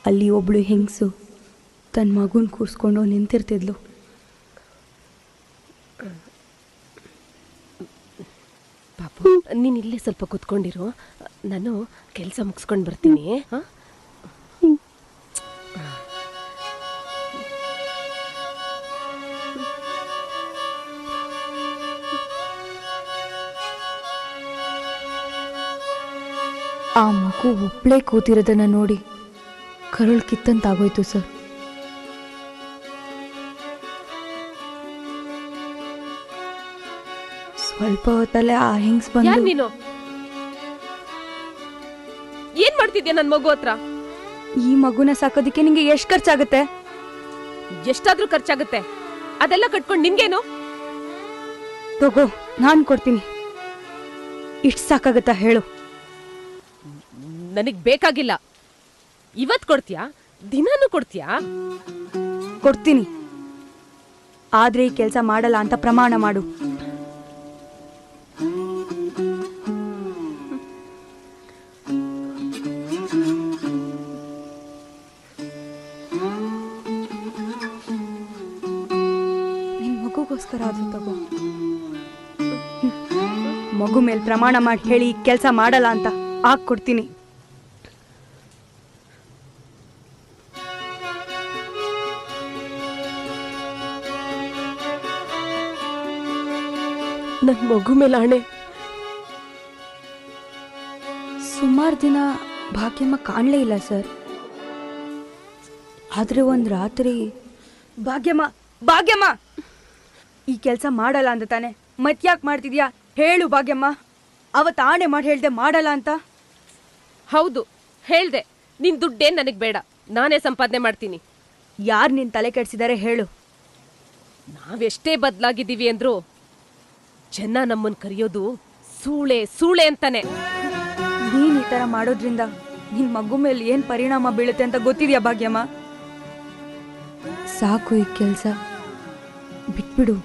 ಅಲ್ಲಿ ಒಬ್ಳು ಹೆಂಗಸು ತನ್ನ ಮಗುನ ಕೂರಿಸ್ಕೊಂಡು ನಿಂತಿರ್ತಿದ್ಲು. ಪಾಪು, ನೀನು ಇಲ್ಲೇ ಸ್ವಲ್ಪ ಕೂತ್ಕೊಂಡಿರು, ನಾನು ಕೆಲಸ ಮುಗಿಸ್ಕೊಂಡು ಬರ್ತೀನಿ. ಆ ಮಗು ಒಬ್ಳೇ ಕೂತಿರೋದನ್ನ ನೋಡಿ ಕರುಳು ಕಿತ್ತಂತಾಗೋಯ್ತು ಸರ್. ಸ್ವಲ್ಪ ಹೊತ್ತಲ್ಲೇ ಆ ಹೆಂಗ್ಸ್ ಬಂದು, ನೀನು ಏನ್ ಮಾಡ್ತಿದ್ಯಾ ನನ್ ಮಗು ಹತ್ರ? ಈ ಮಗುನ ಸಾಕೋದಿಕ್ಕೆ ನಿಂಗೆ ಎಷ್ಟು ಖರ್ಚಾಗತ್ತೆ? ಎಷ್ಟಾದ್ರೂ ಖರ್ಚಾಗತ್ತೆ, ಅದೆಲ್ಲ ಕಟ್ಕೊಂಡು ನಿನ್ಗೇನು? ತಗೋ, ನಾನು ಕೊಡ್ತೀನಿ. ಇಷ್ಟು ಸಾಕಾಗತ್ತಾ ಹೇಳು? ನನಗ್ ಬೇಕಾಗಿಲ್ಲ. ಇವತ್ ಕೊಡ್ತೀಯಾ? ದಿನಾನು ಕೊಡ್ತೀಯಾ? ಕೊಡ್ತೀನಿ, ಆದ್ರೆ ಈ ಕೆಲಸ ಮಾಡಲ್ಲ ಅಂತ ಪ್ರಮಾಣ ಮಾಡು. ನಿನ್ ಮಗುಗೋಸ್ಕರ ಆದ್ರೂ ತಗೋ. ಮಗು ಮೇಲೆ ಪ್ರಮಾಣ ಮಾಡಿ ಹೇಳಿ ಕೆಲಸ ಮಾಡಲ್ಲ ಅಂತ ಕೊಡ್ತೀನಿ. ನನ್ ಮಗು ಮೇಲೆ ಆಣೆ. ಸುಮಾರು ದಿನ ಭಾಗ್ಯಮ್ಮ ಕಾಣಲೇ ಇಲ್ಲ ಸರ್. ಆದ್ರೆ ಒಂದ್ ರಾತ್ರಿ ಭಾಗ್ಯಮ್ಮ ಭಾಗ್ಯಮ್ಮ ಈ ಕೆಲಸ ಮಾಡಲ್ಲ ಅಂತ ತಾನೆ, ಮತ್ಯಾಕ್ ಮಾಡ್ತಿದ್ಯಾ ಹೇಳು ಭಾಗ್ಯಮ್ಮ. ಅವತ್ತು ಆಣೆ ಮಾಡಿ ಹೇಳ್ದೆ ಮಾಡಲ್ಲ ಅಂತ. ಹೌದು ಹೇಳ್ದೆ, ನಿನ್ ದುಡ್ಡೇನ್ ನನಗ್ ಬೇಡ, ನಾನೇ ಸಂಪಾದನೆ ಮಾಡ್ತೀನಿ. ಯಾರು ನಿನ್ ತಲೆ ಕೆಡ್ಸಿದಾರೆ ಹೇಳು? ನಾವೆಷ್ಟೇ ಬದಲಾಗಿದ್ದೀವಿ ಅಂದ್ರು ಜನ ನಮ್ಮನ್ ಕರೆಯೋದು ಸೂಳೆ ಸೂಳೆ ಅಂತಾನೆ. ನೀನ್ ಈ ತರ ಮಾಡೋದ್ರಿಂದ ನಿನ್ ಮಗು ಮೇಲೆ ಏನ್ ಪರಿಣಾಮ ಬೀಳುತ್ತೆ ಅಂತ ಗೊತ್ತಿದ್ಯಾ ಭಾಗ್ಯಮ್ಮ? ಸಾಕು ಈ ಕೆಲ್ಸ, ಬಿಟ್ಬಿಡು.